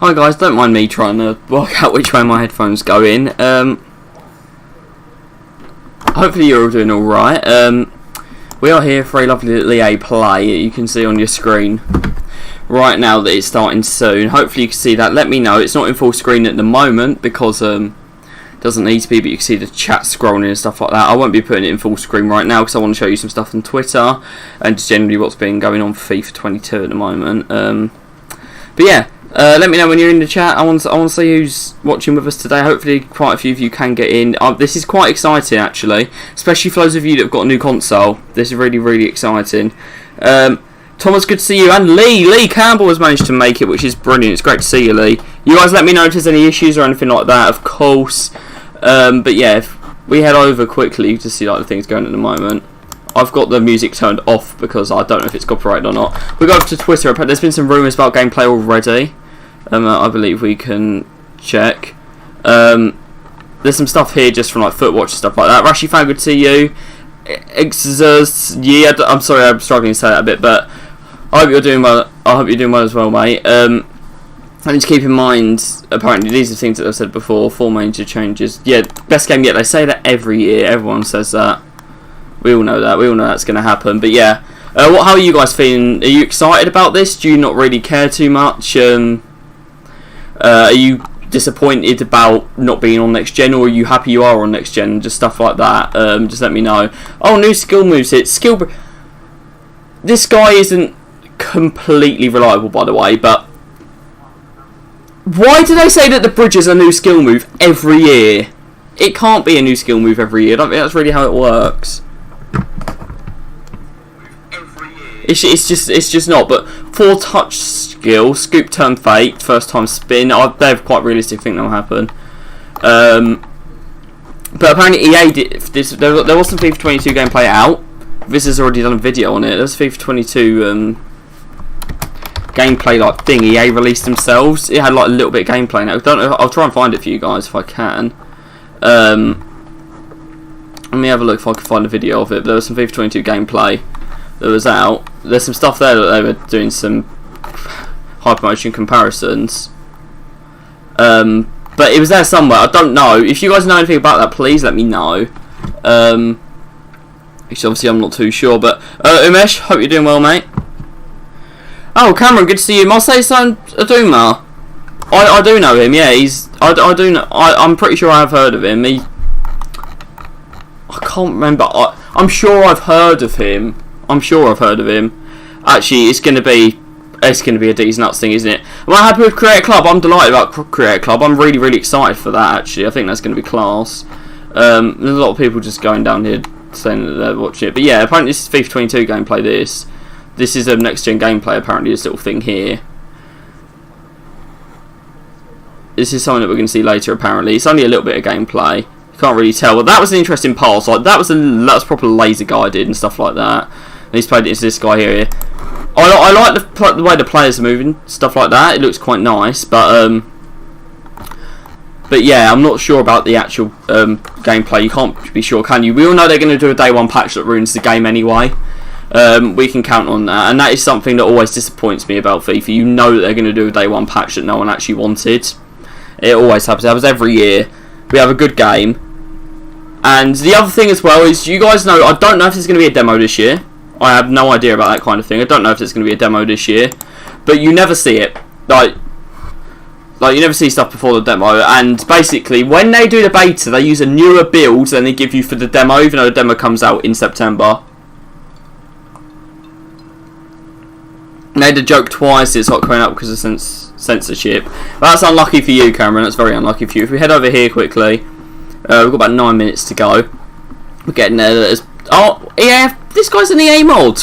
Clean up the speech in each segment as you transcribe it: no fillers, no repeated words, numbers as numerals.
Hi guys, don't mind me trying to work out which way my headphones go in. Hopefully you're all doing alright. We are here for a lovely little EA play. You can see on your screen right now that it's starting soon. Hopefully you can see that. Let me know. It's not in full screen at the moment because it doesn't need to be, but you can see the chat scrolling and stuff like that. I won't be putting it in full screen right now because I want to show you some stuff on Twitter and just generally what's been going on for FIFA 22 at the moment. But yeah. Let me know when you're in the chat. I want to see who's watching with us today. Hopefully quite a few of you can get in. This is quite exciting actually, especially for those of you that have got a new console. This is really, really exciting. Thomas, good to see you. And Lee Campbell has managed to make it, which is brilliant. It's great to see you, Lee. You guys let me know if there's any issues or anything like that, of course. But yeah, if we head over quickly to see like the things going at the moment. I've got the music turned off because I don't know if it's copyrighted or not. We go over to Twitter. There's been some rumours about gameplay already. I believe we can check. There's some stuff here just from like Footwatch and stuff like that. Rashi fan, good to see you. Yeah, I'm sorry, I'm struggling to say that a bit, but I hope you're doing well. I hope you're doing well as well, mate. I need to keep in mind. Apparently, these are things that I've said before. 4 major changes. Yeah, best game yet. They say that every year. Everyone says that. We all know that. We all know that's going to happen. But yeah, how are you guys feeling? Are you excited about this? Do you not really care too much? Are you disappointed about not being on next gen, or are you happy you are on next gen? Just stuff like that. Just let me know. Oh, new skill moves hit. This guy isn't completely reliable, by the way. But why do they say that the bridge is a new skill move every year? It can't be a new skill move every year. I don't think that's really how it works. It's just not. But 4 touch skill, scoop, turn, fake, first time spin. They're quite realistic. I think that'll happen. But apparently EA did this. There was some FIFA 22 gameplay out. This has already done a video on it. There's FIFA 22 gameplay like thing. EA released themselves. It had like a little bit of gameplay now. I don't know. I'll try and find it for you guys if I can. Let me have a look if I can find a video of it. But there was some FIFA 22 gameplay that was out. There's some stuff there that they were doing some hypermotion comparisons. But it was there somewhere. I don't know. If you guys know anything about that, please let me know. Which obviously I'm not too sure. But Umesh, hope you're doing well, mate. Oh, Cameron, good to see you. Marseille son Aduma. I do know him. Yeah, I do know. I'm pretty sure I've heard of him. I can't remember. I'm sure I've heard of him. Actually, it's gonna be a decent nuts thing, isn't it? Am I happy with Create Club? I'm delighted about Create Club. I'm really, really excited for that. Actually, I think that's gonna be class. There's a lot of people just going down here saying that they're watching it, but yeah, apparently this is FIFA 22 gameplay. This is a next gen gameplay. Apparently, this little thing here. This is something that we're going to see later. Apparently, it's only a little bit of gameplay. You can't really tell. But that was an interesting pass. Like that was proper laser guided and stuff like that. And he's played it into this guy here. I like the way the players are moving, stuff like that. It looks quite nice. But yeah, I'm not sure about the actual gameplay. You can't be sure, can you? We all know they're going to do a day 1 patch that ruins the game anyway. We can count on that, and that is something that always disappoints me about FIFA. You know that they're going to do a day 1 patch that no one actually wanted. It always happens. It happens every year. We have a good game. And the other thing as well is, you guys know, I don't know if there's going to be a demo this year. I have no idea about that kind of thing. I don't know if there's going to be a demo this year. But you never see it. Like you never see stuff before the demo. And basically, when they do the beta, they use a newer build than they give you for the demo, even though the demo comes out in September. Made a joke twice, it's not coming up because of censorship. That's unlucky for you, Cameron. That's very unlucky for you. If we head over here quickly, we've got about 9 minutes to go. We're getting there. Oh, EA, this guy's an EA mod.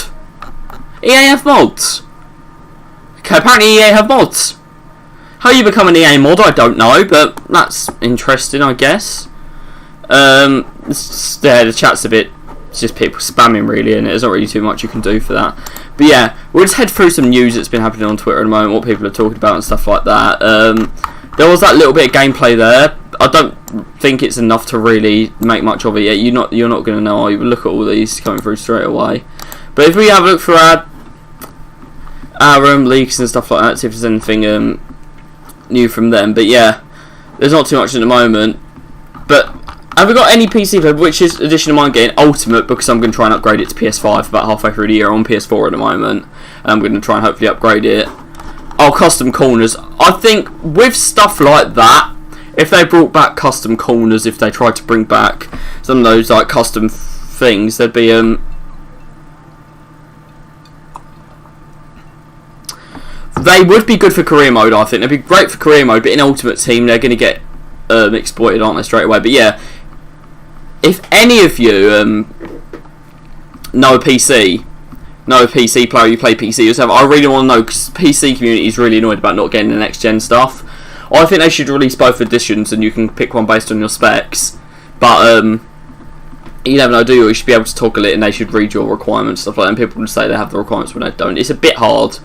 EA have mods. Okay, apparently EA have mods. How you become an EA mod, I don't know, but that's interesting, I guess. The chat's a bit. It's just people spamming really, and there's not really too much you can do for that. But yeah, we'll just head through some news that's been happening on Twitter at the moment, what people are talking about and stuff like that. There was that little bit of gameplay there. I don't think it's enough to really make much of it yet. You're not going to know. You look at all these coming through straight away. But if we have a look for our leaks and stuff like that, see if there's anything new from them. But yeah, there's not too much at the moment. But have we got any PC play? Which is edition of mine getting Ultimate, because I'm going to try and upgrade it to PS5 about halfway through the year. I'm on PS4 at the moment, and I'm going to try and hopefully upgrade it. Oh, custom corners. I think with stuff like that, if they brought back custom corners, if they tried to bring back some of those like custom things, there'd be they would be good for career mode. I think they'd be great for career mode, but in Ultimate Team they're going to get exploited, aren't they, straight away? But yeah, if any of you know a PC player, you play PC yourself, I really want to know, because PC community is really annoyed about not getting the next gen stuff. I think they should release both editions and you can pick one based on your specs. But you never know, do you? You should be able to toggle it and they should read your requirements, stuff like that. And people would say they have the requirements when they don't. It's a bit hard.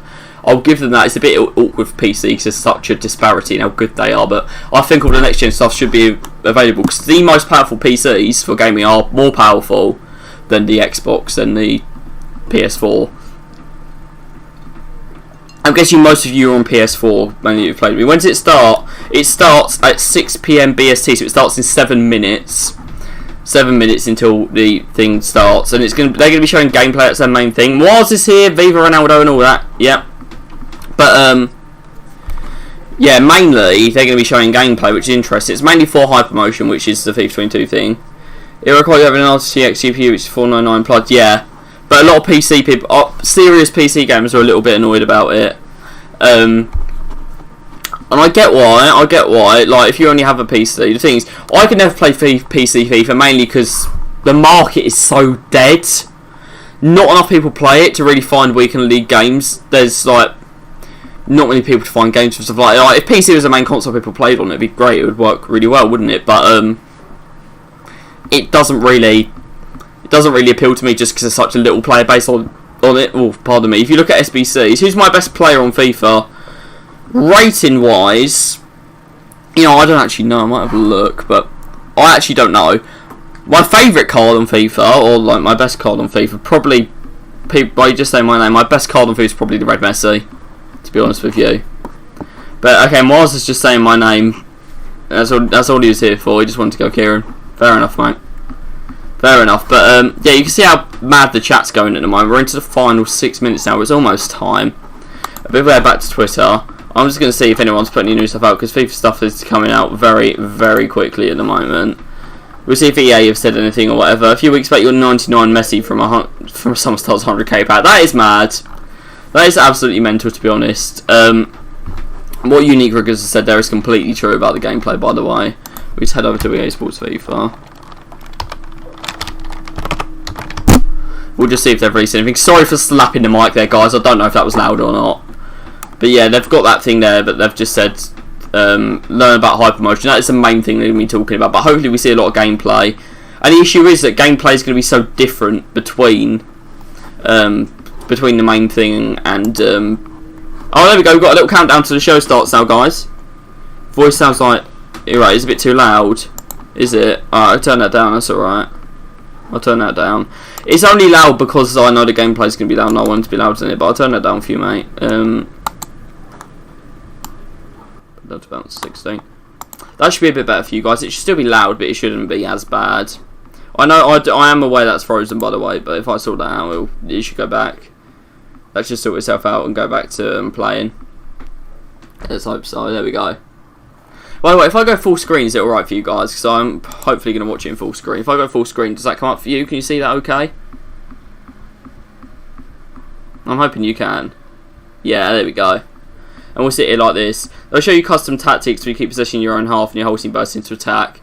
I'll give them that. It's a bit awkward for PC because there's such a disparity in how good they are. But I think all the next gen stuff should be available, because the most powerful PCs for gaming are more powerful than the Xbox and the PS4. I'm guessing most of you are on PS4 when you've played with me. When does it start? It starts at 6 PM BST, so it starts in 7 minutes. 7 minutes until the thing starts, and they're gonna be showing gameplay. That's their main thing. Moaz is here, Viva Ronaldo, and all that. Yep. But yeah, mainly they're gonna be showing gameplay, which is interesting. It's mainly for Hypermotion, which is the FIFA 22 thing. It requires having an RTX GPU, which is 499 plugged. Yeah. But a lot of PC people, serious PC gamers, are a little bit annoyed about it. And I get why. Like, if you only have a PC, the thing is, I can never play PC FIFA, mainly because the market is so dead. Not enough people play it to really find weekend league games. There's, like, not many people to find games for stuff like that. Like, if PC was the main console people played on, it'd be great. It would work really well, wouldn't it? But, it doesn't really appeal to me just because there's such a little player base on it. Oh, pardon me. If you look at SBCs, who's my best player on FIFA? Rating wise, you know, I don't actually know. I might have a look, but I actually don't know. My favourite card on FIFA, or like my best card on FIFA, probably, by just saying my name, my best card on FIFA is probably the Red Messi, to be honest with you. But okay, Mars is just saying my name. That's all he was here for. He just wanted to go Kieran. Fair enough, mate. Fair enough, but yeah, you can see how mad the chat's going at the moment. We're into the final 6 minutes now. It's almost time. A bit back to Twitter. I'm just going to see if anyone's putting any new stuff out, because FIFA stuff is coming out very, very quickly at the moment. We'll see if EA have said anything or whatever. A few weeks back, your 99 Messi from Summer Stars 100k pack. That is mad. That is absolutely mental, to be honest. What Unique Riggers has said there is completely true about the gameplay, by the way. We just head over to EA Sports FIFA. We'll just see if they've released anything. Sorry for slapping the mic there, guys. I don't know if that was loud or not. But yeah, they've got that thing there, but they've just said learn about Hypermotion. That is the main thing they're going to be talking about. But hopefully we see a lot of gameplay. And the issue is that gameplay is going to be so different between the main thing and... Oh, there we go. We've got a little countdown to the show starts now, guys. Voice sounds like... You're right, it's a bit too loud. Is it? Alright, I'll turn that down. That's alright. I'll turn that down. It's only loud because I know the gameplay's going to be loud and I want it to be louder than it, but I'll turn that down for you, mate. That's about 16. That should be a bit better for you guys. It should still be loud, but it shouldn't be as bad. I know, I am aware that's frozen, by the way, but if I sort that out, it should go back. That should sort itself out and go back to playing. Let's hope so. There we go. By the way, if I go full screen, is it alright for you guys? Because I'm hopefully going to watch it in full screen. If I go full screen, does that come up for you? Can you see that okay? I'm hoping you can. Yeah, there we go. And we'll sit here like this. They'll show you custom tactics where you keep possessing your own half and your whole team bursts into attack.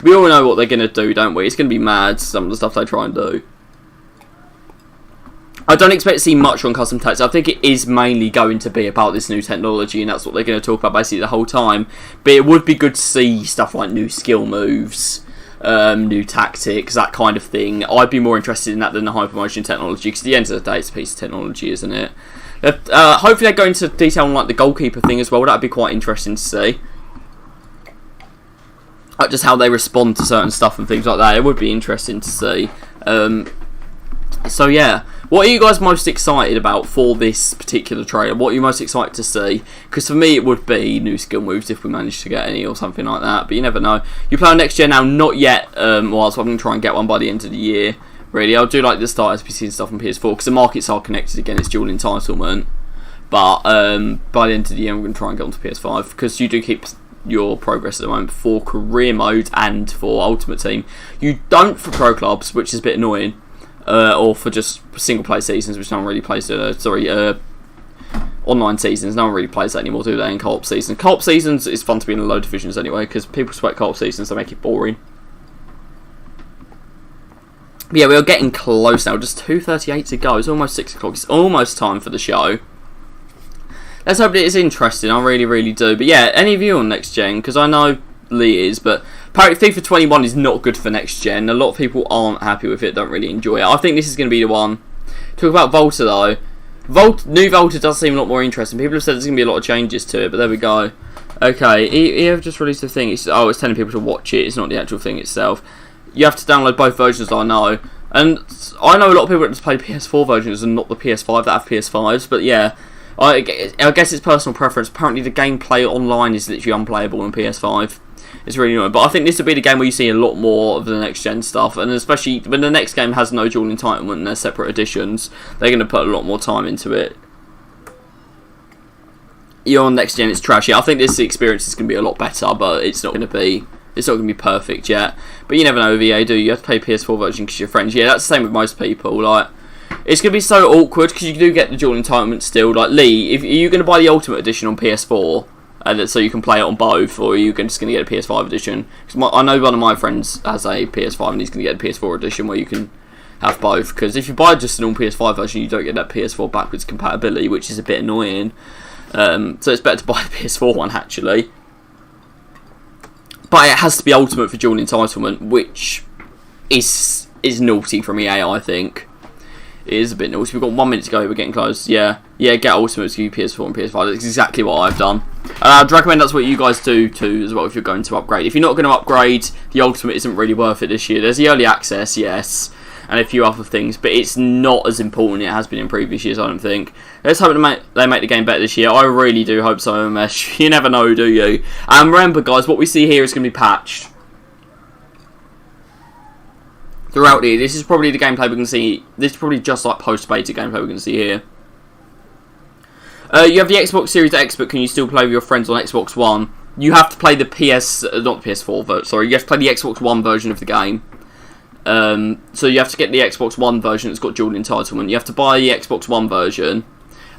We all know what they're going to do, don't we? It's going to be mad, some of the stuff they try and do. I don't expect to see much on custom tactics. I think it is mainly going to be about this new technology, and that's what they're going to talk about basically the whole time. But it would be good to see stuff like new skill moves, new tactics, that kind of thing. I'd be more interested in that than the Hypermotion technology, because at the end of the day, it's a piece of technology, isn't it? Hopefully they go into detail on like the goalkeeper thing as well. That'd be quite interesting to see. Like just how they respond to certain stuff and things like that. It would be interesting to see. So yeah, What are you guys most excited about for this particular trailer? What are you most excited to see? Because for me, it would be new skill moves if we manage to get any or something like that. But you never know. You play on next gen now, not yet. Well, so I'm going to try and get one by the end of the year. Really, I'll do like the start SPC and stuff on PS4 because the markets are connected again. It's dual entitlement. But by the end of the year, I'm going to try and get onto PS5 because you do keep your progress at the moment for career mode and for Ultimate Team. You don't for pro clubs, which is a bit annoying. Or for just single play seasons, which no one really plays. Online seasons, no one really plays that anymore, do they? In co-op seasons, co-op seasons is fun to be in the low divisions anyway, because people sweat co-op seasons, they make it boring. But yeah, we are getting close now. Just 2:38 to go. It's almost 6 o'clock. It's almost time for the show. Let's hope it is interesting. I really, really do. But yeah, any view on next gen? Because I know Lee is, but apparently FIFA 21 is not good for next gen. A lot of people aren't happy with it, don't really enjoy it. I think this is going to be the one. Talk about Volta though. New Volta does seem a lot more interesting. People have said there's going to be a lot of changes to it, but there we go. Okay, EA have just released a thing. It's telling people to watch it. It's not the actual thing itself. You have to download both versions, I know. And I know a lot of people that just play PS4 versions and not the PS5 that have PS5s, but yeah. I guess it's personal preference. Apparently the gameplay online is literally unplayable on PS5. It's really annoying. But I think this will be the game where you see a lot more of the next gen stuff. And especially when the next game has no dual entitlement and they're separate editions, they're going to put a lot more time into it. On next gen it's trashy. I think this experience is going to be a lot better, but it's not going to be perfect yet. But you never know with EA, do you? You have to play PS4 version because you're friends. Yeah, that's the same with most people. Like, it's going to be so awkward because you do get the dual entitlement still. Like, Lee, if you're going to buy the Ultimate Edition on PS4, so you can play it on both, or are you just going to get a PS5 edition? Because I know one of my friends has a PS5 and he's going to get a PS4 edition where you can have both. Because if you buy just an all PS5 version, you don't get that PS4 backwards compatibility, which is a bit annoying. So it's better to buy the PS4 one, actually. But it has to be Ultimate for dual entitlement, which is naughty from EA, I think. It is a bit naughty. We've got 1 minute to go. We're getting close. Yeah, get Ultimate to PS4 and PS5. That's exactly what I've done. And I'd recommend that's what you guys do too, as well, if you're going to upgrade. If you're not going to upgrade, the Ultimate isn't really worth it this year. There's the early access, yes, and a few other things, but it's not as important as it has been in previous years, I don't think. Let's hope they make the game better this year. I really do hope so, Mesh. You never know, do you? And remember, guys, what we see here is going to be patched throughout here. This is probably the gameplay we're going to see. This is probably just like post-beta gameplay we're going to see here. You have the Xbox Series X, but can you still play with your friends on Xbox One? You have to play the not the PS4, sorry, you have to play the Xbox One version of the game. So you have to get the Xbox One version that's got dual entitlement. You have to buy the Xbox One version,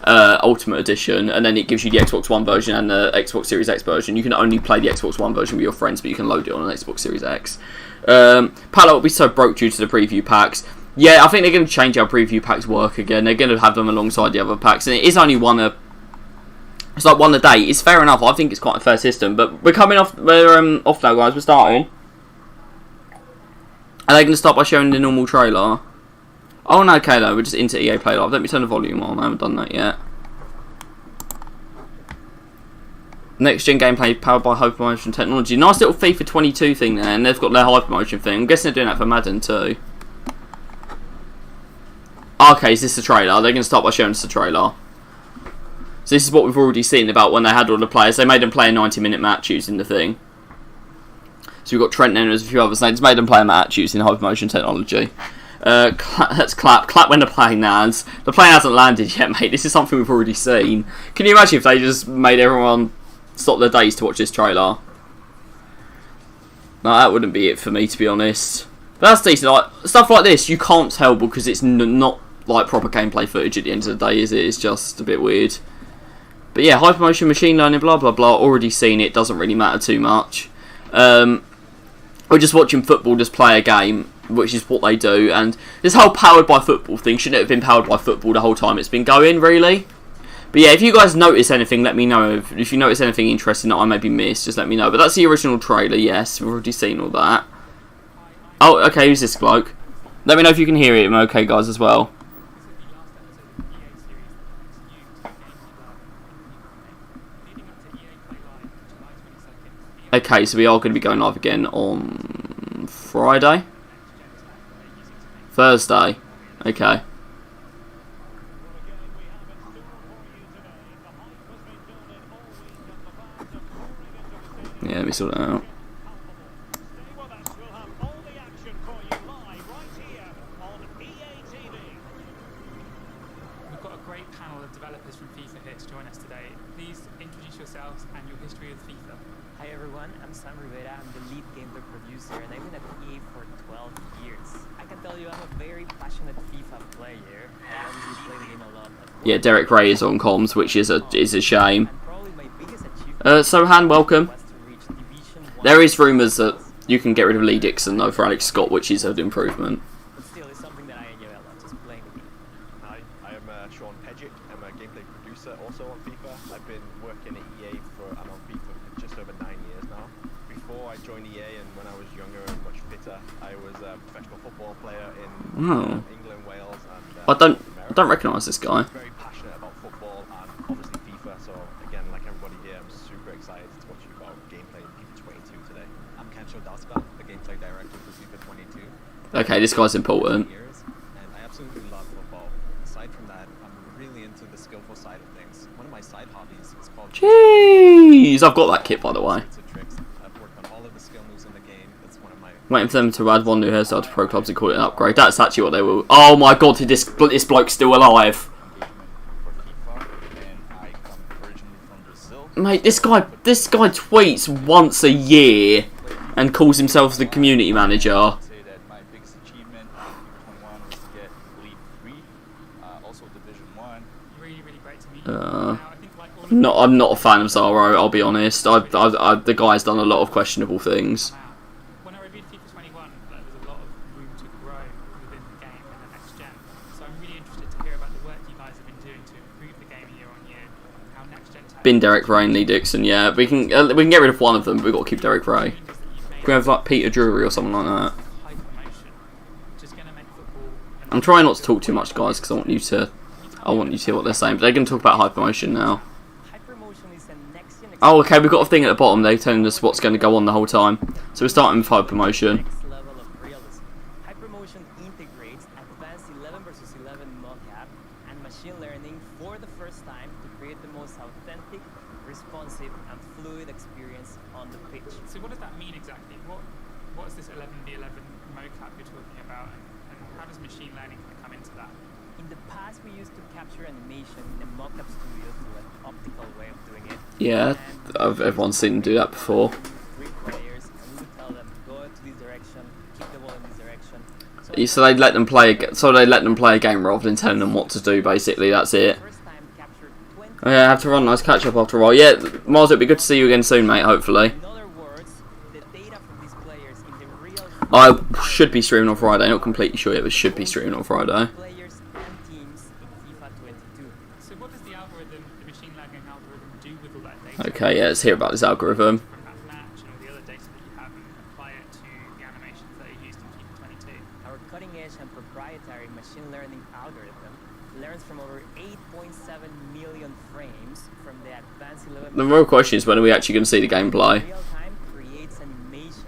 Ultimate Edition, and then it gives you the Xbox One version and the Xbox Series X version. You can only play the Xbox One version with your friends, but you can load it on an Xbox Series X. Palette will be so broke due to the preview packs. Yeah, I think they're going to change how preview packs work again. They're going to have them alongside the other packs, and it is only it's like one a day. It's fair enough. I think it's quite a fair system. But we're coming off. We're off now, guys. We're starting. Are they going to start by showing the normal trailer? Oh no, okay though. We're just into EA Play Live. Let me turn the volume on. I haven't done that yet. Next gen gameplay powered by hypermotion technology. Nice little FIFA 22 thing there, and they've got their hypermotion thing. I'm guessing they're doing that for Madden too. Okay, is this the trailer? They're going to start by showing us the trailer. So this is what we've already seen about when they had all the players. They made them play a 90-minute match using the thing. So we've got Trent and there's a few others. They just made them play a match using hypermotion technology. Let's clap. Clap when the plane lands. The plane hasn't landed yet, mate. This is something we've already seen. Can you imagine if they just made everyone stop their days to watch this trailer? No, that wouldn't be it for me, to be honest. But that's decent. Like, stuff like this, you can't tell because it's not like proper gameplay footage at the end of the day, is it? It's just a bit weird. But yeah, hypermotion, machine learning, blah blah blah. Already seen it. Doesn't really matter too much. We're just watching football just play a game, which is what they do. And this whole powered by football thing shouldn't have been powered by football the whole time it's been going, really. But yeah, if you guys notice anything, let me know. If you notice anything interesting that I maybe missed, just let me know. But that's the original trailer, yes. We've already seen all that. Oh, okay, who's this bloke? Let me know if you can hear him, okay, guys, as well. Okay, so we are going to be going live again on Friday? Thursday. Okay. let me sort it out. We've got a great panel of developers from FIFA here to join us today. Please introduce yourselves and your history with FIFA. Hi everyone, I'm Sam Rivera. I'm the lead gameplay producer and I've been at EA for 12 years. I can tell you I'm a very passionate FIFA player. I obviously play the game a lot. Yeah, Derek Ray is on comms, which is a shame. And probably my biggest achievement Sohan, welcome. was to reach Division 1. There is rumours that you can get rid of Lee Dixon though for Alex Scott, which is an improvement. But still, it's something that I enjoy a lot, just playing the game. Hi, I am Sean Pedgick. I'm a gameplay producer also on FIFA. I've been working at EA and on FIFA for just over 9 years now. Before I joined EA and when I was younger and much fitter, I was a professional football player in England, Wales and I don't recognise this guy. I'm very passionate about football and obviously FIFA, so again, like everybody here, I'm super excited to talk to you about gameplay in FIFA 22 today. I'm Kancho Daspa, the gameplay director for FIFA 22. Okay, this guy's important. Years, and I absolutely love football. Aside from that, I'm really into the skillful side of things. One of my side hobbies is called Jeez, I've got that kit by the way. sorts of tricks. I've worked on all of the skill moves in the game. That's one of my Waiting for them to add one new hairstyle to pro clubs and call it an upgrade. That's actually what they will. Oh my god, this bloke's still alive. engagement for FIFA, and I come originally from Brazil. Mate, this guy tweets once a year and calls himself the community manager. I'd say that my biggest achievement in FIFA 21 was to get Elite 3, also Division 1. Really, really great to meet you. Now, I think like all of I'm not a fan of Zaro, I'll be honest. The guy's done a lot of questionable things. When I reviewed FIFA 21, there was a lot of room to grow within the game and the next gen. So I'm really interested to hear about the work you guys have been doing to improve the game year on year, how next gen tech Bin Derek Ray and Lee Dixon, yeah. We can get rid of one of them, but we've got to keep Derek Ray. changes that you've made Can we have like Peter Drury or something like that? high promotion, which is going to make football. I'm trying not to talk too much, guys, because I want you to hear what they're saying. But they're going to talk about hypermotion now. Hypermotion is a next-gen Oh, okay, we've got a thing at the bottom. They're telling us what's going to go on the whole time. So we're starting with hypermotion. next level of realism. Hypermotion integrates advanced 11 versus 11 mocap and machine learning for the first time to create the most authentic, responsive, and fluid experience on the pitch. So what does that mean exactly? What is this 11v11 mocap you're talking about, and how does machine learning kind of come into that? In the past, we used to capture animation in a mocap studio through an optical way of doing it. Yeah, everyone's seen them do that before. Three players, and we would tell them go to this direction, kick the ball in this direction. So they let them play. So they let them play a game rather than telling them what to do. Basically, that's it. First time captured 20. Oh, yeah, I have to run. Nice catch up after a while. Yeah, Mars, it'd be good to see you again soon, mate. Hopefully. In other words, the data from these players in the real I should be streaming on Friday. Not completely sure yet, but should be streaming on Friday. players and teams in FIFA 22. So what does the algorithm, the machine learning algorithm, do with all that data Okay, yeah, let's hear about this algorithm. from that match and all the other data that you have and apply it to the animations that are used in FIFA 22? Our cutting-edge and proprietary machine learning algorithm learns from over 8.7 million frames from the advanced 11 The real question is when are we actually going to see the gameplay? real time creates animation.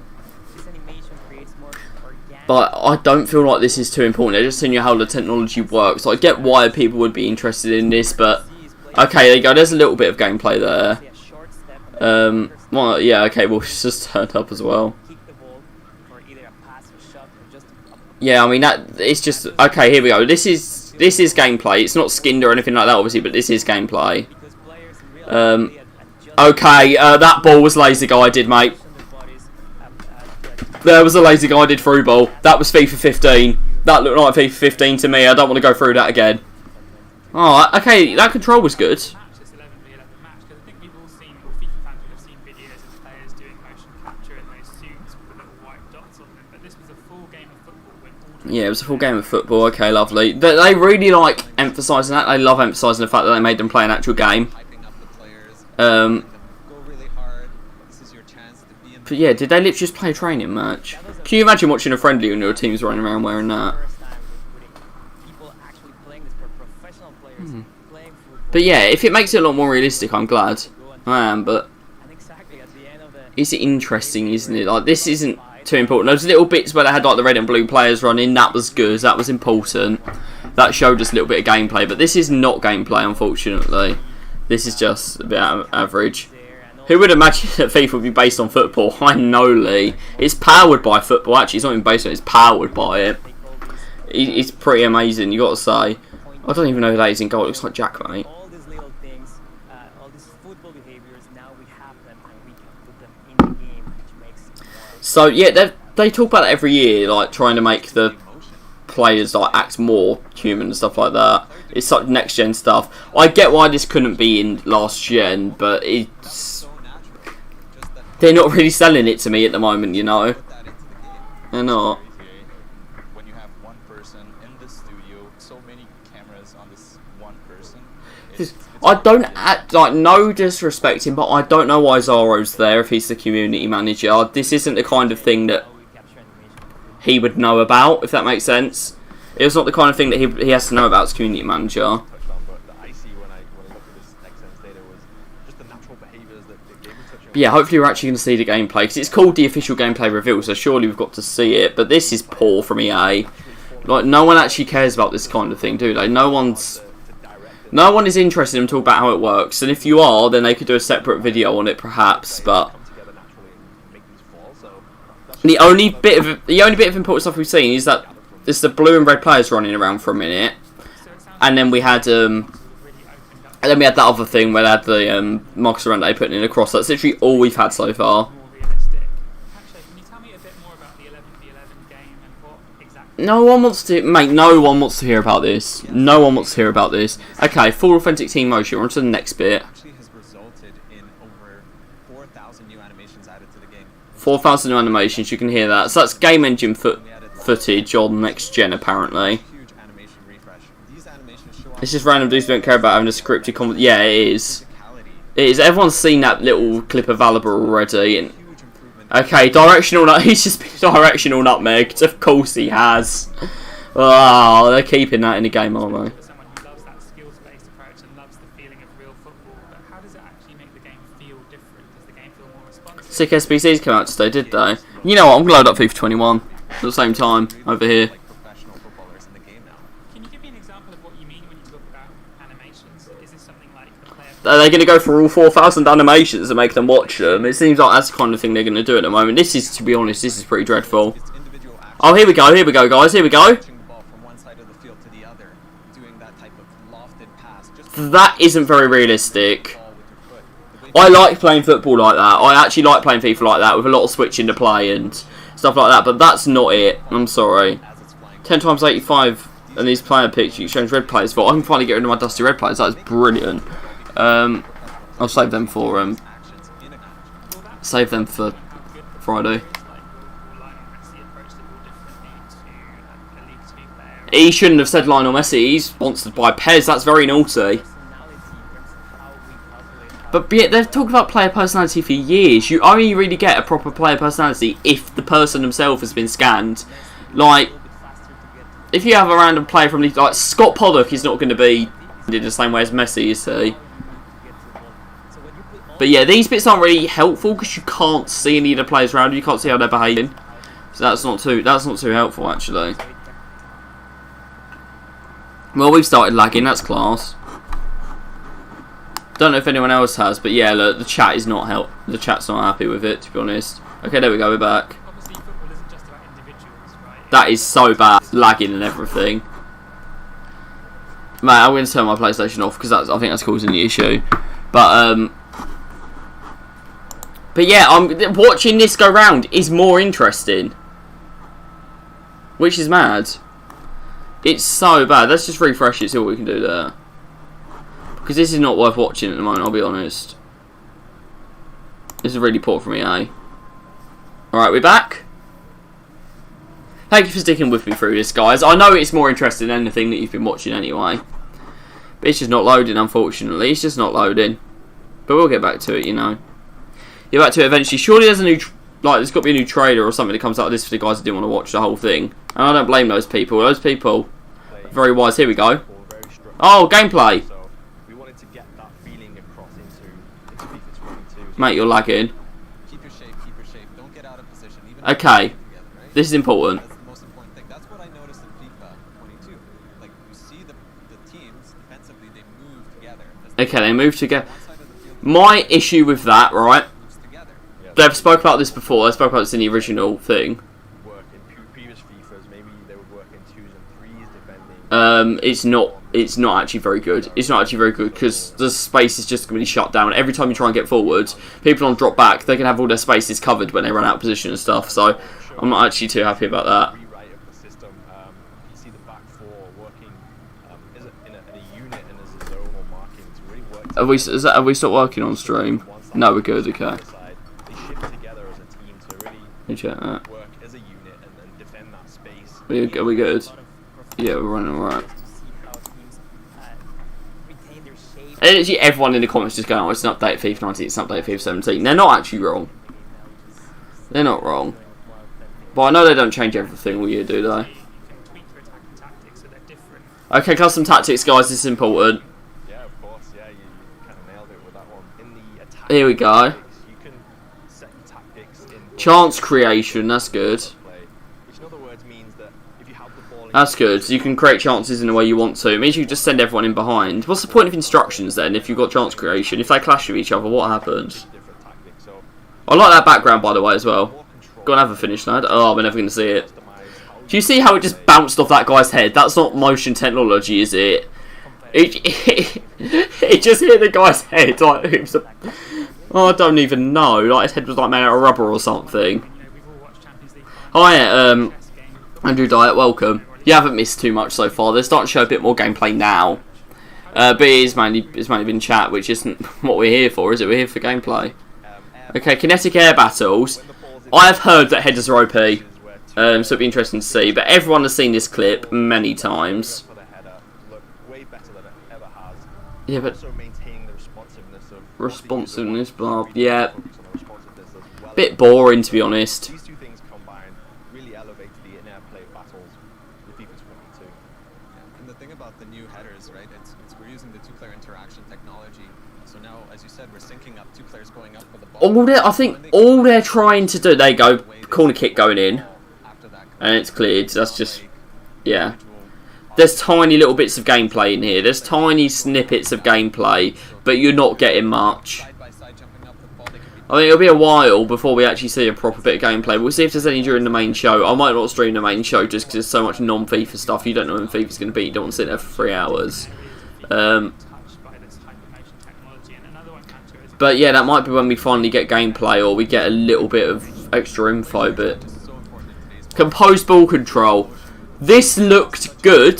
This animation creates more organic. But I don't feel like this is too important. They're just telling you how the technology works. I get why people would be interested in this, but okay, there you go. There's a little bit of gameplay there. A short step and Well, yeah, okay. Well, it's just turned up as well. kick the ball for either a pass or shot or just a Yeah, I mean that. It's just okay. Here we go. This is gameplay. It's not skinned or anything like that, obviously, but this is gameplay. because players in real time they adjust Okay, that ball was laser guided, mate. their bodies to There was a laser guided through ball. That was FIFA 15. That looked like FIFA 15 to me. I don't want to go through that again. Oh, okay. That control was good. Match, this 11v11 match, because I think we've all seen, or FIFA fans will have seen videos of players doing motion capture in those suits with the little white dots on them, but this was a full game of football with all Yeah, it was a full game of football. Okay, lovely. They really like emphasising that. They love emphasising the fact that they made them play an actual game. Hyping up the players, Um, go really hard. This is your chance to be in but yeah, did they literally just play a training match? Can you imagine watching a friendly when your team's running around wearing that? first time we're putting people actually playing this for professional players playing football. But yeah, if it makes it a lot more realistic, I'm glad. I am, but And exactly at the end of the it's interesting, isn't it? Like, this isn't too important. Those little bits where they had like the red and blue players running, that was good. That was important. That showed us a little bit of gameplay. But this is not gameplay, unfortunately. This is just a bit average. there and Who would imagine that FIFA would be based on football? I know, Lee. It's powered by football. Actually, it's not even based on it. It's powered by it. It's pretty amazing, you got to say. I don't even know who that is in goal. It looks like Jack, mate. All these little things, all these football behaviors, now we have them and we can put them in the game, which makes it more. So yeah, they talk about it every year, like trying to make the players like act more human and stuff like that. It's like next gen stuff. I get why this couldn't be in last gen, but it's they're not really selling it to me at the moment, you know. They're not. When you have one person in the studio, so many cameras on this one person. I don't act like no disrespecting, but I don't know why Zaro's there if he's the community manager. This isn't the kind of thing that he would know about, if that makes sense. It's not the kind of thing that he has to know about as community manager. But that I see when I look at this XSense data was just the natural behaviours that the game is touching on. But yeah, hopefully we're actually going to see the gameplay, because it's called the official gameplay reveal, so surely we've got to see it. But this is poor from EA. Like, no one actually cares about this kind of thing, do they? No one is interested in talking about how it works, and if you are, then they could do a separate video on it, perhaps. But the only bit of important stuff we've seen is that there's the blue and red players running around for a minute, and then we had that other thing where they had the Marcus Llorente putting in a cross. That's literally all we've had so far. More realistic. Actually, can you tell me a bit more about the 11v11 game and what exactly? No one wants to, mate. No one wants to hear about this. No one wants to hear about this. Okay, full authentic team motion. We're on to the next bit. Actually has resulted in over 4,000 new animations added to the game. 4,000 new animations. You can hear that. So that's game engine footage on next gen, apparently. Huge animation refresh. These animations show It's just random dudes who don't care about having a scripted comment. Yeah, it is. It is. Everyone's seen that little clip of Alaba already. And okay, directional. He's just been directional nutmegged. Of course he has. Oh, they're keeping that in the game, aren't they? For someone who loves that skills-based approach and loves the feeling of real football, but how does it actually make the game feel different? Does the game feel more responsive? Sick SBCs came out today, did they? You know what? I'm gonna load up FIFA 21 at the same time over here. like professional footballers in the game now. Can you give me an example of what you mean when you talk about animations? Is this something like a player? Are they going to go for all 4,000 animations and make them watch them? It seems like that's the kind of thing they're going to do at the moment. This is, to be honest, this is pretty dreadful. It's individual action. Oh, here we go, guys, here we go. Pushing the ball from one side of the field to the other, doing that type of lofted pass. Just That isn't very realistic. ball with your foot. The way I like playing football like that. I actually like playing FIFA like that with a lot of switching to play and stuff like that, but that's not it. I'm sorry. as it's flying 10 times 85 and these player picks you exchange red players for. I can finally get rid of my dusty red players. That is brilliant. I'll save them for actions in a match. save them for Friday. He shouldn't have said Lionel Messi. He's sponsored by Pez. That's very naughty. But yeah, they've talked about player personality for years. You only really get a proper player personality if the person himself has been scanned. Like, if you have a random player from like Scott Pollock is not going to be in the same way as Messi, you see. But yeah, these bits aren't really helpful because you can't see any of the players around you. You can't see how they're behaving. So that's not too helpful actually. Well, we've started lagging. That's class. Don't know if anyone else has, but yeah, look, the chat is not the chat's not happy with it, to be honest. Okay, there we go. We're back. Obviously, football isn't just about individuals, right? That is so bad, lagging and everything. Mate, I'm going to turn my PlayStation off because I think that's causing the issue. But yeah, watching this go round is more interesting, which is mad. It's so bad. Let's just refresh it, see what we can do there. Because this is not worth watching at the moment, I'll be honest. This is really poor from EA. Alright, we're back. Thank you for sticking with me through this, guys. I know it's more interesting than anything that you've been watching anyway. But it's just not loading, unfortunately. It's just not loading. But we'll get back to it, you know. Get back to it eventually. Surely there's a new... there's got to be a new trailer or something that comes out of this for the guys that didn't want to watch the whole thing. And I don't blame those people. Those people are very wise. Here we go. Oh, gameplay. So we wanted to get that feeling across into FIFA 22. Mate, you're lagging. Keep your shape, keep your shape. Don't get out of position. Even Okay. together, right? This is important. That's the most important thing. That's what I noticed in FIFA 22. Like, you see the teams defensively, they move together. As Okay, they move together. one side of the field My issue with that, right? together. Yeah, They've spoke about this before. They spoke about this in the original thing. work in previous FIFAs. Maybe they would work in 2s and 3s depending. It's not actually very good. It's not actually very good because the space is just going to be shut down. Every time you try and get forwards, people on drop back, they can have all their spaces covered when they run out of position and stuff. So I'm not actually too happy about that. Rewrite of the system. You see the back four working in a unit and as a zonal marking to really work. Have we stopped working on stream? No, we're good. Okay. They shift together as a team to really Let me check that. work as a unit and then defend that space. Are we good? Yeah, we're running alright. To see how teams retain their shape. And literally everyone in the comments just going, oh, it's an update FIFA 19, it's an update FIFA 17. They're not actually wrong. They're not wrong. But I know they don't change everything all year, do they? You can tweak your attack and tactics so they're different. Okay, custom tactics, guys, this is important. Yeah, of course. Yeah, you kind of nailed it with that one. In the attack Here we go. tactics, you can set your tactics in Chance creation, that's good. play, which in other words means that if you have the ball in That's good. So you can create chances in the way you want to. It means you can just send everyone in behind. What's the point of instructions then if you've got chance creation? If they clash with each other, what happens? different tactics, so I like that background, by the way, as well. more control, Go and have a finish, lad. Oh, we're never going to see it. customize how Do you see how it just bounced off that guy's head? That's not motion technology, is it? It just hit the guy's head like it was a... Oh, I don't even know. Like his head was like made out of rubber or something. You know, we've all watched Champions League finals, Hi, chess game. Andrew Diet, welcome. You haven't missed too much so far. They're starting to show a bit more gameplay now. But it's mainly been chat, which isn't what we're here for, is it? We're here for gameplay. Okay, Kinetic Air Battles. I have heard that headers are OP, so it'll be interesting to see. But everyone has seen this clip many times. for the header look way better than it ever has. Yeah, but Also maintaining the responsiveness of responsiveness, blah. Yeah, focus on the responsiveness as well. bit boring to be honest. These two things combined really elevated the in-air battles with FIFA 22. And the thing about the new headers, right? It's we're using the two-player interaction technology. So now, as you said, we're syncing up two players going up for the ball. I think all they're trying to do. There you go, corner kick going in, After that, and it's cleared. That's just, yeah. There's tiny little bits of gameplay in here. There's tiny snippets of gameplay, but you're not getting much. side by side jumping up the ball, they can be I think it'll be a while before we actually see a proper bit of gameplay. We'll see if there's any during the main show. I might not stream the main show just because there's so much non-FIFA stuff. You don't know when FIFA's going to be. You don't want to sit there for 3 hours. Touched by this hypermotion technology, and another one comes to it. But yeah, that might be when we finally get gameplay or we get a little bit of extra info. But so important in today's composed ball control. This looked good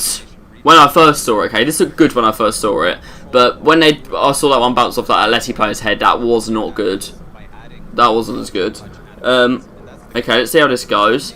when I first saw it. Okay, this looked good when I first saw it. But when I saw that one bounce off that Atleti player's head, that was not good. by adding That wasn't as good. Okay, let's see how this goes.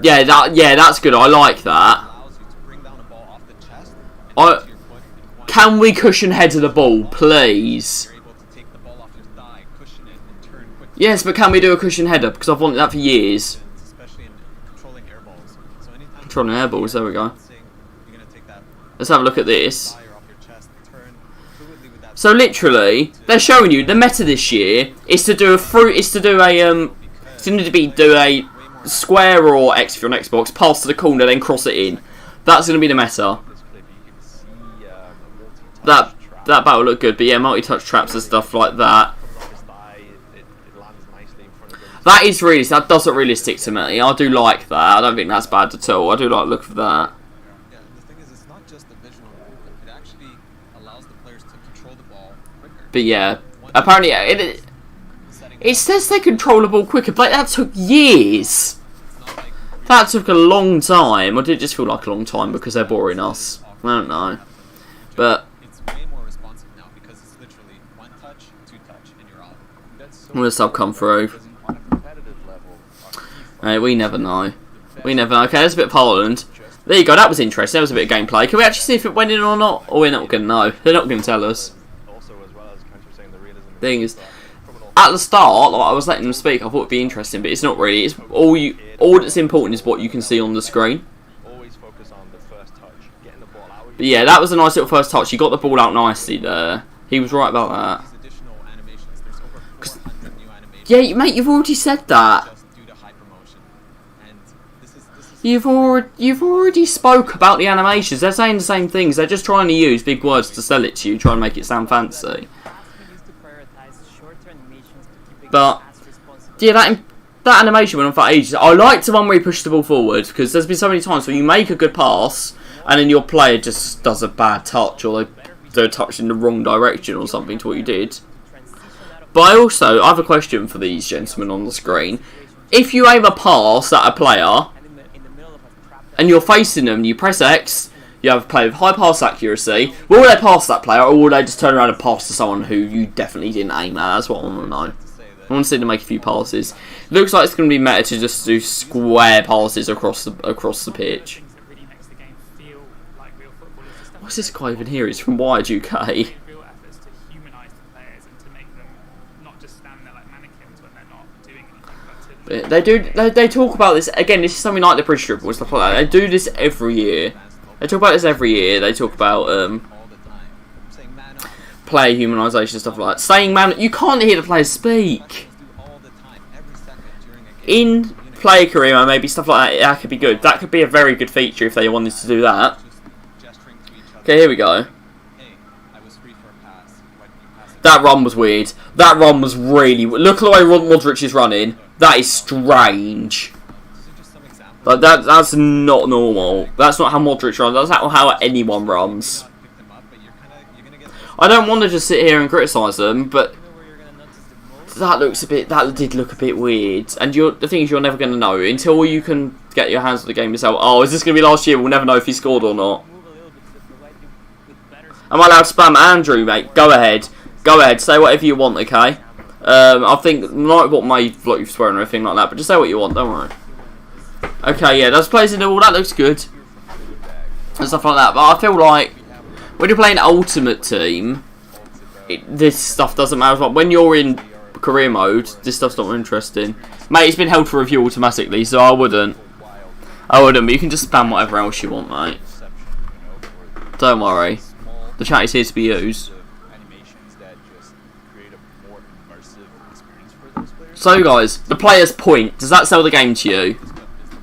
Yeah, that's good. I like that. allows you to bring down a ball off the chest and I- to your foot in one. Can we cushion head of the ball, please? You're able to take the ball off your thigh, cushion it, and turn quickly. Yes, but can we do a cushion header? Because I've wanted that for years. Especially in controlling air balls. So anytime Controlling air balls, there we go. you're gonna take that Let's have a look at this. fire off your chest, turn fluidly with that. So literally, they're showing you the meta this year is to do a square or X if you're on Xbox, pass to the corner, then cross it in. That's going to be the meta. This clip you can see a multi-touch That trap battle looked good, but yeah, multi-touch traps and stuff like that. coming off his thigh. It lands nicely in front of him. That does look realistic to me. I do like that. I don't think that's bad at all. I do like the look of that. Yeah, the thing is, it's not just the visual movement. It actually allows the players to control the ball quicker. But yeah, apparently it says they control the ball quicker, but that took years. It's not like That took a long time. Or did it just feel like a long time because they're boring us? I don't know. But it's way more responsive now because it's literally one touch, two touch, and you're off. will sub come through? On a competitive level, on FIFA, Hey, we never know. We never know. Okay, there's a bit of Poland. There you go. That was interesting. That was a bit of gameplay. Can we actually see if it went in or not? Or we're not going to know. They're not going to tell us. Also, as well as kind of saying the realism. Thing is, From an at the start, like I was letting them speak, I thought it'd be interesting, but it's not really. It's all that's important is what you can see on the screen. always focus on the first touch, getting the ball out. But yeah, that was a nice little first touch. He got the ball out nicely there. He was right about that. These additional animations, there's over 400 new animations. Yeah, mate, you've already said that. Just due to hypermotion, and this is You've already spoke about the animations. They're saying the same things. They're just trying to use big words to sell it to you, trying to make it sound fancy. But That's responsible. yeah, that animation went on for ages. I liked the one where he pushed the ball forward, because there's been so many times where you make a good pass and then your player just does a bad touch, or they do a touch in the wrong direction or something to what you did. But I have a question for these gentlemen on the screen. If you aim a pass at a player and you're facing them, you press X, you have a player with high pass accuracy, will they pass that player, or will they just turn around and pass to someone who you definitely didn't aim at? That's what I want to know. I want to see them make a few passes. Looks like it's going to be meta to just do square passes across the pitch. Things that really makes the game feel like real football is the stuff What's this guy even here? He's from Wired UK. real efforts to humanise the players and to make them not just stand there like mannequins when they're not doing anything, but to They talk about this again. This is something like the British Strip and stuff like that. They do this every year. They talk about this every year. They talk about all the time. Saying man up. player humanisation stuff like that. Saying man, you can't hear the players speak. Do all the time, every second during a game. In player career, maybe stuff like that. That could be good. That could be a very good feature if they wanted to do that. Just gesturing to each other. Okay, here we go. Hey, I was free for a pass. Why didn't you pass it? That run was weird. That run was really. Look at the way Modric is running. That is strange. These are just some examples. Like that's not normal. That's not how Modric runs. That's not how anyone runs. Not pick them up, but you're gonna get I don't want to just sit here and criticise them, but You know where you're gonna notice the most? that did look a bit weird. And the thing is, you're never going to know until you can get your hands on the game yourself. Oh, is this going to be last year? We'll never know if he scored or not. Move a little bit to provide you with better Am I allowed to spam Andrew, mate? Go ahead. Go ahead. Say whatever you want, okay? I think not what my like swearing or anything like that, but just say what you want. Don't worry. Okay, yeah, those players in the wall. That looks good and stuff like that. But I feel like when you're playing Ultimate Team, this stuff doesn't matter as well. When you're in career mode, this stuff's not interesting. Mate, it's been held for review automatically, so I wouldn't. But you can just spam whatever else you want, mate. Don't worry. The chat is here to be used. Animations that just create a more immersive experience for those players. So, guys, the player's point. Does that sell the game to you? is the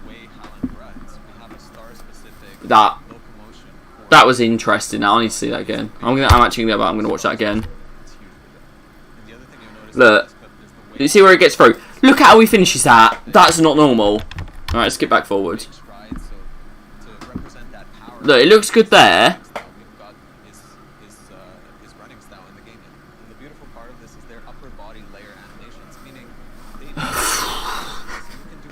way Haaland runs. We have a star-specific That locomotion. that was interesting. Now I need to see that again. I'm actually gonna go back. I'm gonna watch that again. And the other thing you'll notice Look. is the way You see where it gets through? Look at how he finishes that. That's not normal. All right, let's get back forward. he strides, so to represent that power. Look, it looks good there. We've got his running style in the game, and the beautiful part of this is their upper body layer animations, meaning they you can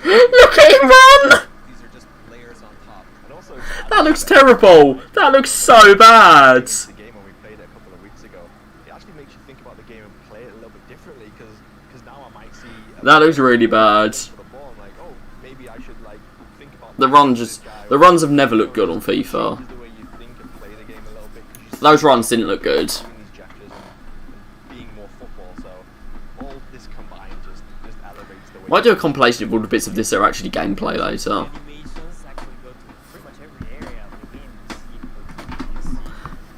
do Look at him run. these are just layers on top. And also, That looks terrible. That looks so bad. the game when we played it a couple of weeks ago, it actually makes you think about the game and play it a little bit differently because now I might see That looks really bad. for the ball. I'm like, oh, maybe I should like think about The runs have never looked good on FIFA. changes the way you think and play the game a little bit. 'Cause you see Those runs didn't look good. doing these gestures and being more football. So all this combined just elevates the way. Might do a compilation of all the bits of this that are actually gameplay later. Animations actually go to pretty much every area of the game. You see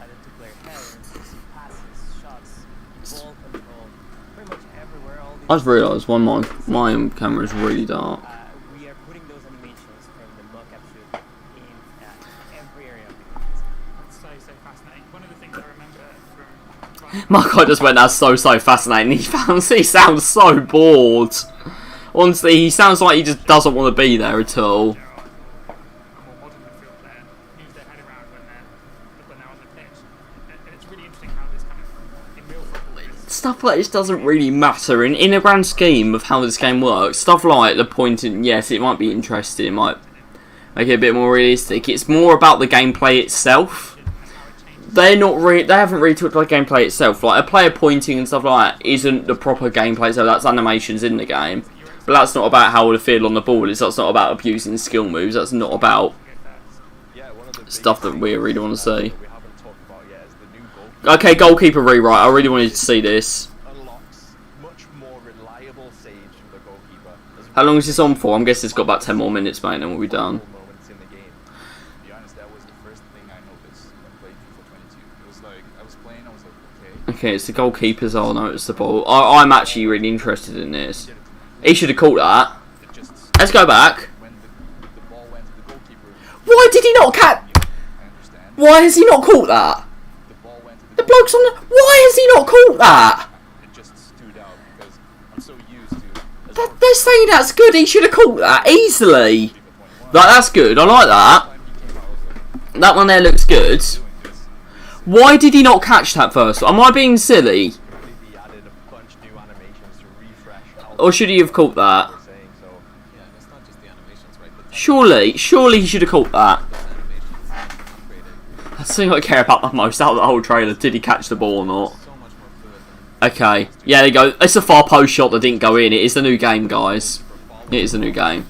other two-player headers, you see passes, shots, ball control, pretty much everywhere. All I just realised my camera is really dark. we are putting those animations from the mocap shoot in every area of the game. That's so fascinating. One of the things I remember from My guy just went, that's so fascinating. He sounds so bored. Honestly, he sounds like he just doesn't want to be there at all. a more modern midfield player moves their head around when they're on the pitch. And it's really interesting how this kind of in real football is. Stuff like this doesn't really matter in a grand scheme of how this game works. Stuff like the pointing, yes, it might be interesting, it might make it a bit more realistic. It's more about the gameplay itself. They haven't really talked about gameplay itself. Like a player pointing and stuff like that isn't the proper gameplay. So that's animations in the game, but that's not about how to feel on the ball. That's not about abusing skill moves. That's not about Yeah, one of the stuff biggest that we things really want to see. that we haven't talked about yet is the new goalkeeper. Okay, goalkeeper rewrite. I really wanted to see this. Unlocks much more reliable saves from the goalkeeper. There's How long is this on for? I'm guessing it's got about 10 more minutes, mate, and then we'll be done. multiple moments in the game. To be honest, that was the first thing I noticed when playing FIFA 22. It was like, I was playing, I was like, okay. Okay, it's the goalkeepers I'll notice the ball. I'm actually really interested in this. He should have caught that. It just, Let's go back. when the ball went to the goalkeeper, Why did he not catch? I understand. Why has he not caught that? The ball went to The bloke's on the... Why has he not caught that? It just stood out because I'm so used They're saying that's good. He should have caught that easily. Like, that's good. I like that. That one there looks good. Why did he not catch that first? Am I being silly? They added a bunch of new animations to refresh how Or should he have caught that? they're saying, so Yeah, and it's not just the animations, right? The Surely he should have caught that. animations upgraded. That's the thing I care about the most out of the whole trailer. Did he catch the ball or not? So much more fluid than Okay. Yeah, there you go. It's a far post shot that didn't go in. It is the new game, guys. It is the new game.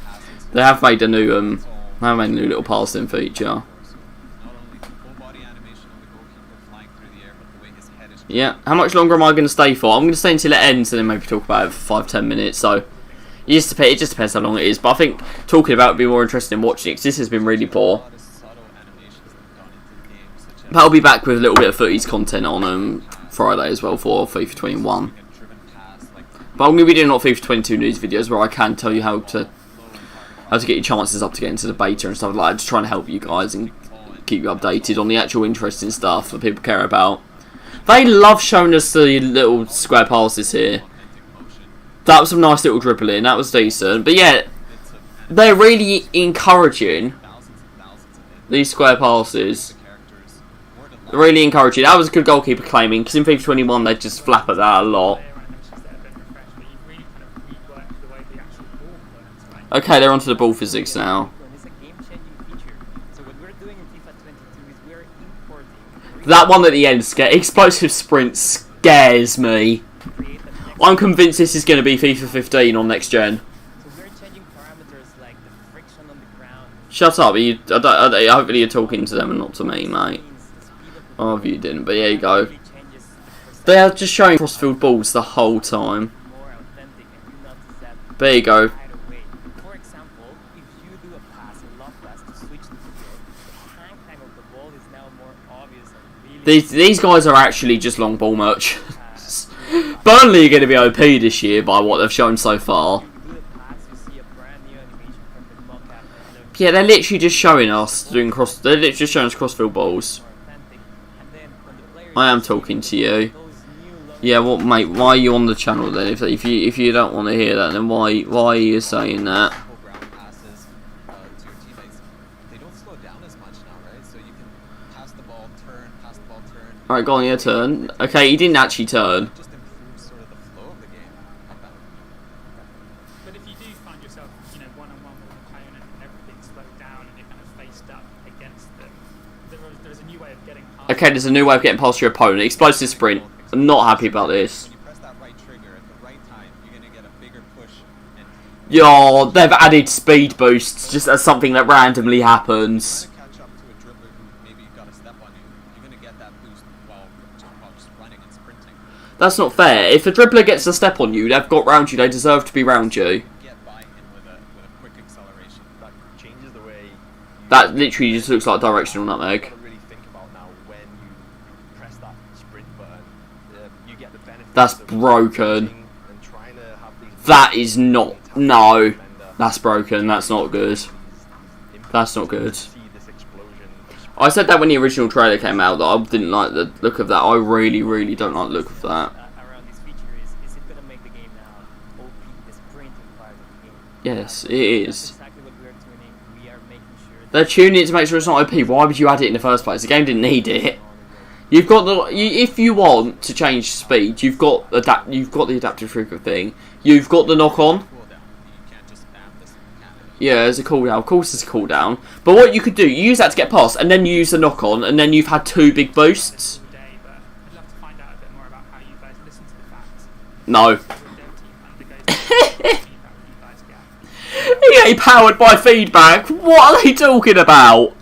They have made a new little passing feature. not only the full body animation of the goalkeeper flying through the air, but the way his head is Yeah. How much longer am I going to stay for? I'm going to stay until it ends and then maybe talk about it for 5-10 minutes. So it just depends how long it is. But I think talking about it would be more interesting than watching it, because this has been really poor. a lot of subtle animations that have gone into the game, such as But I'll be back with a little bit of footage content on Friday as well for FIFA 21. a driven pass, like But I'm going to be doing a lot of FIFA 22 news videos where I can tell you how to get your chances up to get into the beta and stuff like that. Just trying to help you guys and keep you updated on the actual interesting stuff that people care about. They love showing us the little square passes here. That was some nice little dribbling. That was decent. But yeah, they're really encouraging these square passes. They're really encouraging. That was a good goalkeeper claiming, because in FIFA 21 they just flap at that a lot. Player animations that have been refreshed, but you've really kind of reworked the way the actual ball works, right? Okay, they're onto the ball physics now. It's a game-changing feature. So what we're doing in FIFA 22 is we're importing That one at the end, explosive sprint, scares me. create the next. I'm convinced this is going to be FIFA 15 on next gen. So we're changing parameters like the friction on the ground. Shut up! Hopefully you're talking to them and not to me, mate. Oh, if you didn't, but there you go. Really changes the They are just showing crossfield balls the whole time. more authentic, and you notice that There you go. right away. For example, if you do a pass, a long pass to switch the field, the hang time of the ball is now more obvious and really These guys are actually just long ball merchants. Burnley are going to be OP this year by what they've shown so far. do the pass, you see a brand new animation from the mocap and Yeah, they're literally just showing us doing cross. They're literally just showing us crossfield balls. more authentic. And then when the player I am uses talking to you. those new long Yeah, what, mate? Why are you on the channel then? If you don't want to hear that, then why are you saying that? full ground passes to your teammates, they don't slow down as much now, right? So you can pass the ball, turn. All right, go on your turn. Okay, he didn't actually turn. It just improves sort of the flow of the game. I found. But if you do find yourself, one-on-one with an opponent and everything's slowed down and you're kind of faced up against them, there's a new way of getting past. Okay, there's a new way of getting past your opponent. Explosive sprint. I'm not happy about this. When you press that right trigger at the right time, you're gonna get a bigger push. And Yo, they've added speed boosts just as something that randomly happens. trying to catch up to a dribbler who maybe got a step on you, you're gonna get that boost while just running and sprinting. That's not fair. If a dribbler gets a step on you, they've got round you, they deserve to be round you. Get by him with a quick acceleration. That changes the way you That literally just looks like directional nutmeg. gotta really think about now when you press that sprint button. You get the benefit That's of broken. shooting and trying to have these That is not. No. That's broken. That's not good. That's not good. see this explosion of sprint. I said that when the original trailer came out that I didn't like the look of that. I really, really don't like the look of that. around this feature is it gonna make the game now OP, the sprinting part of the game? Yes, it That's is. exactly what we're tuning. We are making sure They're tuning it to make sure it's not OP. Why would you add it in the first place? The game didn't need it. You've got if you want to change speed, you've got the adaptive frequency thing. You've got the knock on. Cooldown. You can't just spam this mechanic. Yeah, there's a cooldown. Of course, there's a cooldown. But what you could do, you use that to get past, and then you use the knock on, and then you've had 2 big boosts. All day, but I'd love to find out a bit more about how you guys listen to the facts. No. Your dev team undergoes feedback you guys get. EA powered by feedback. What are they talking about?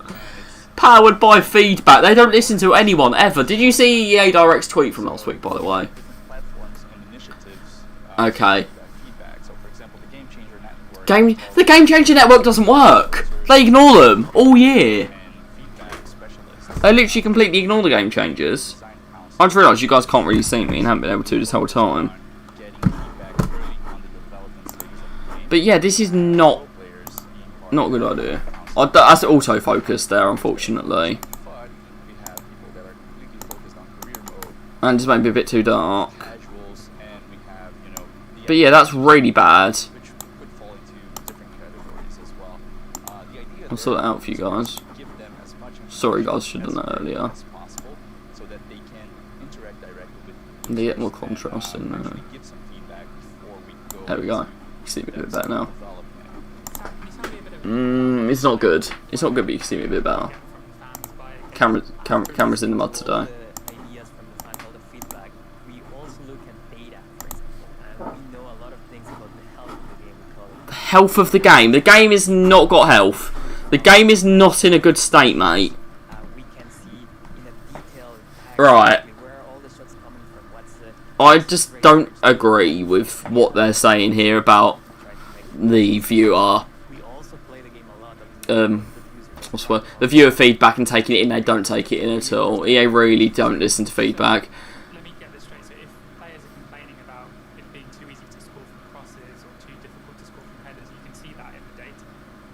Powered by feedback. They don't listen to anyone ever. Did you see EA Direct's tweet from last week, by the way? Different platforms and initiatives. Okay. Feedback. So, for example, the Game Changer Network. The Game Changer Network doesn't work. They ignore them all year. And feedback specialists. They literally completely ignore the Game Changers. Design council. I just realised you guys can't really see me and haven't been able to this whole time. Getting feedback early on the development stages of the game. But yeah, this is not Players being part not a of good the idea. council. That's autofocus there, unfortunately. But we have people that are completely focused on career mode, And just maybe a bit too dark. casuals, and we have, But yeah, that's really bad. which could fall into different categories as well. The idea I'll sort that out for you guys. is to give them as much Sorry guys, information should have done that earlier. as possible so that they can interact directly with They get more users and, contrast in there. actually give some feedback before we go There we go. You into can see me a bit depths better of now. development. Can you tell me a bit about It's not good. It's not good, but you can see me a bit better. from fans by Camera's in the mud today. All the ideas from the fans, all the feedback. We also look at data, for example, and we know a lot of things about the health of the game. We call it The health of the game. The game is not got health. The game is not in a good state, mate. we can see in a detailed Right. exactly where are all the shots coming from. What's the I just don't agree with what they're saying here about try to make. the viewer. We also play the game a lot. Of What's the word? The viewer feedback and taking it in. They don't take it in at all. EA really don't listen to feedback. Let me get this straight. So if players are complaining about it being too easy to score from crosses or too difficult to score from headers, you can see that in the data.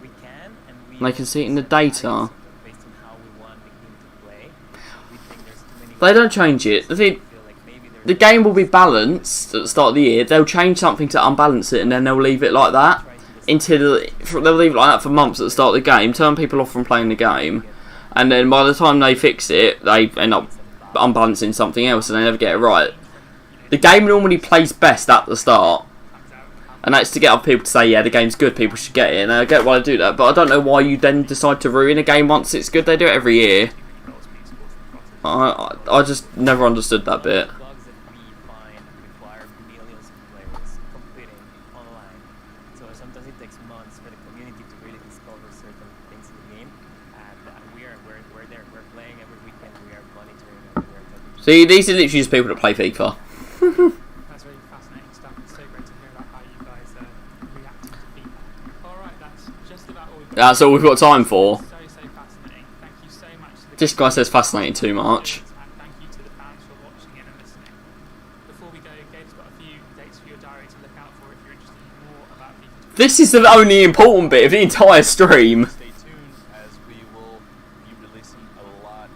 We can, and we They can see it in the data. based on how we want the game to play. We think there's too many. They don't change it. The thing, feel like maybe there's the game will be balanced at the start of the year. They'll change something to unbalance it, and then they'll leave it like that until they'll leave it like that for months at the start of the game, turn people off from playing the game, and then by the time they fix it, they end up unbalancing something else, and they never get it right. The game normally plays best at the start, and that's to get other people to say, yeah, the game's good, people should get it, and I get why they do that, but I don't know why you then decide to ruin a game once it's good. They do it every year. I just never understood that bit. bugs that we find require millions of players competing online. So sometimes it takes months for the community to really discover certain things in the game. And we're there. We're playing every weekend. We are monitoring and we are talking to See, these are literally just people that play FIFA. That's really fascinating stuff. It's so great to hear about how you guys reacting to feedback. Alright, that's just about all we've got. That's all we've got time for. So fascinating. Thank you so much to the This guy says fascinating too much. and thank you to the fans for watching in and listening. Before we go, Gabe's got a few dates for your diary to look out for if you're interested in more about FIFA. This is the only important bit of the entire stream. Stay tuned as we will be releasing a lot of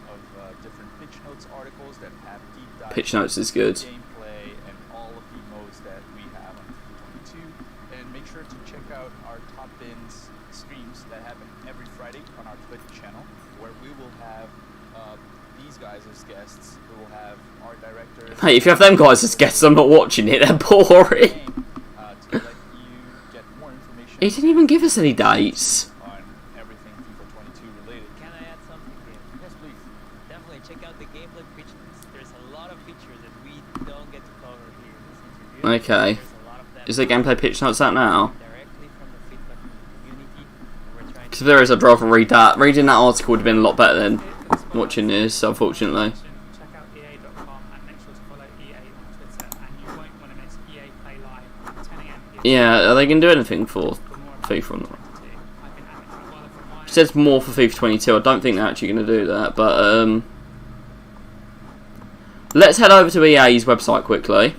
different pitch notes articles that have deep dives Pitch notes is good. gameplay and all of the modes that we have on FIFA 22. And make sure to check out our Top Bins streams that happen every Friday on our Twitch channel, where we will have these guys as guests. We will have our director. Hey, if you have them guys as guests, I'm not watching it. They're boring. To let you get more information. He didn't even give us any dates. On everything FIFA 22 related. Can I add something here? Yes, please. Definitely check out the gameplay features. There's a lot of features that we don't get to cover here in this interview. Okay. There's a lot of them Is there gameplay pitch notes out now? directly from the feedback from the community. We're trying Because if there is, I'd rather read that. Reading that article would have been a lot better than watching this, unfortunately. Check out EA.com and make sure to follow EA on Twitter, and you won't want to miss EA Play Live at 10 AM. Yeah, are they going to do anything for FIFA or not? It says more for FIFA 22. I don't think they're actually going to do that, but let's head over to EA's website quickly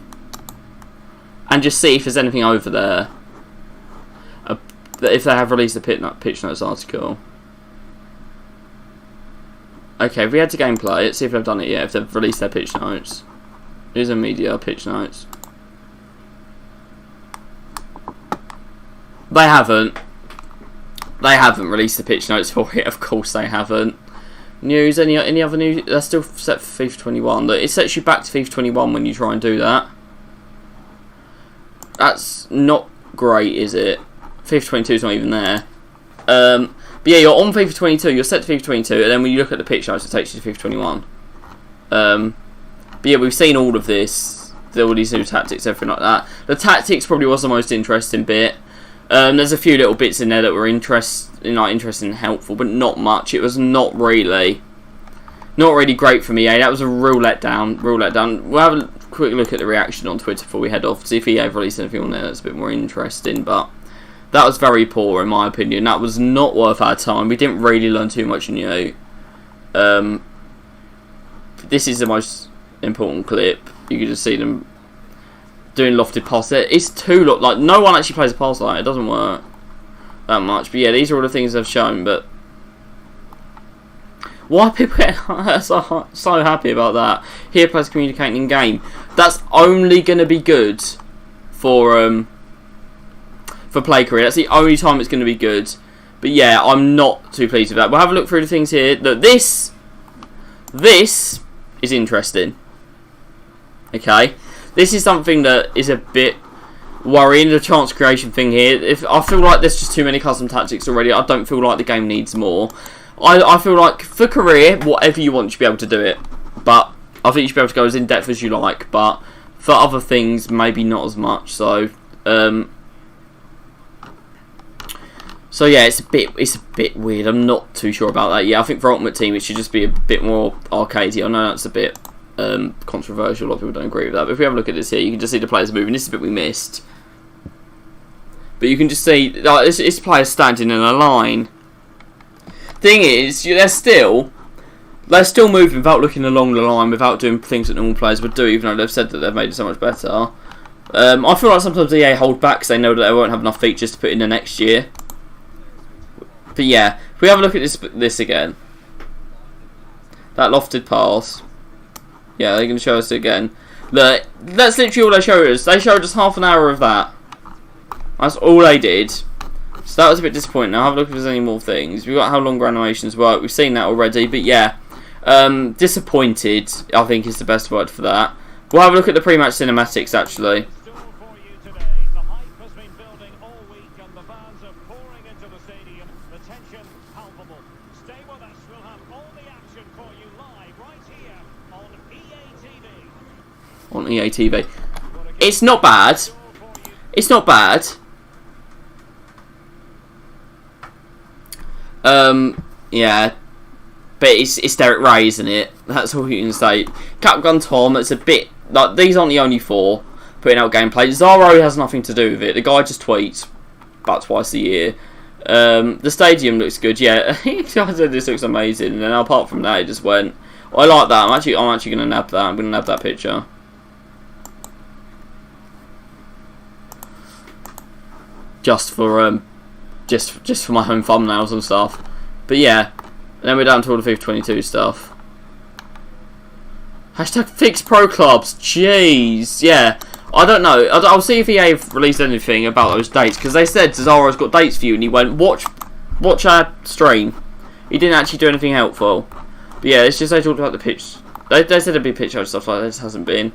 and just see if there's anything over there. If they have released a pitch notes article. Okay, if we head to gameplay, let's see if they've done it yet. If they've released their pitch notes. Here's a media pitch notes. They haven't. They haven't released the pitch notes for it. Of course they haven't. News? Any other news? They're still set for FIFA 21. It sets you back to FIFA 21 when you try and do that. That's not great, is it? FIFA 22 is not even there. But yeah, you're on FIFA 22. You're set to FIFA 22, and then when you look at the pitch notes, it takes you to FIFA 21. But yeah, we've seen all of this. All these new tactics, everything like that. The tactics probably was the most interesting bit. There's a few little bits in there that were interesting and helpful, but not much. It was not really great for EA. That was a real letdown. We'll have a quick look at the reaction on Twitter before we head off, see if EA have released anything on there that's a bit more interesting. But that was very poor in my opinion. That was not worth our time. We didn't really learn too much new. This is the most important clip. You can just see them doing lofted pass. It's too like no one actually plays a pass like it. It doesn't work that much. But yeah, these are all the things they've shown. But why are people getting so happy about that? Here, players communicating in game. That's only going to be good for play career. That's the only time it's going to be good. But yeah, I'm not too pleased with that. We'll have a look through the things here. Look, this is interesting. Okay, this is something that is a bit worrying. The chance creation thing here. If I feel like there's just too many custom tactics already, I don't feel like the game needs more. I feel like for career, whatever you want, you should be able to do it. But I think you should be able to go as in depth as you like. But for other things, maybe not as much. So. So yeah, it's a bit weird. I'm not too sure about that. Yeah, I think for Ultimate Team it should just be a bit more arcadey. I know that's a bit controversial. A lot of people don't agree with that. But if we have a look at this here, you can just see the players moving. This is a bit we missed. But you can just see like, it's players standing in a line. Thing is, they're still moving without looking along the line, without doing things that normal players would do, even though they've said that they've made it so much better. I feel like sometimes EA hold back because they know that they won't have enough features to put in the next year. But yeah, if we have a look at this again, that lofted pass, yeah, they're going to show us it again. Look, that's literally all they showed us. They showed us half an hour of that. That's all they did. So that was a bit disappointing. Now have a look if there's any more things. We've got how longer animations work. We've seen that already. But yeah, disappointed, I think is the best word for that. We'll have a look at the pre-match cinematics actually. On EA TV. It's not bad. It's not bad. Yeah. But it's Derek Ray, isn't it? That's all you can say. Capgun Tom, it's a bit like these aren't the only four putting out gameplay. Zaro has nothing to do with it. The guy just tweets about twice a year. The stadium looks good, yeah. I said this looks amazing, and then apart from that it just went. I like that. I'm actually gonna nab that. I'm gonna nab that picture. Just for just for my home thumbnails and stuff. But yeah, and then we're down to all the FIFA 22 stuff. Hashtag fix pro clubs. Jeez, yeah. I don't know. I'll see if EA have released anything about those dates because they said Cesaro's got dates for you, and he went watch our stream. He didn't actually do anything helpful. But yeah, it's just they talked about the pitch. They said it'd be pitch out stuff like this. Hasn't been.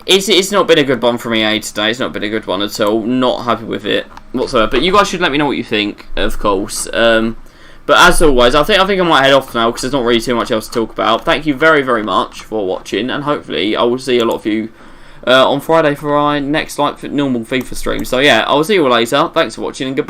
It's not been a good one from EA today. It's not been a good one at all. Not happy with it whatsoever. But you guys should let me know what you think, of course. But as always, I think I might head off now because there's not really too much else to talk about. Thank you very, very much for watching, and hopefully I will see a lot of you on Friday for our next normal FIFA stream. So yeah, I will see you all later. Thanks for watching, and goodbye.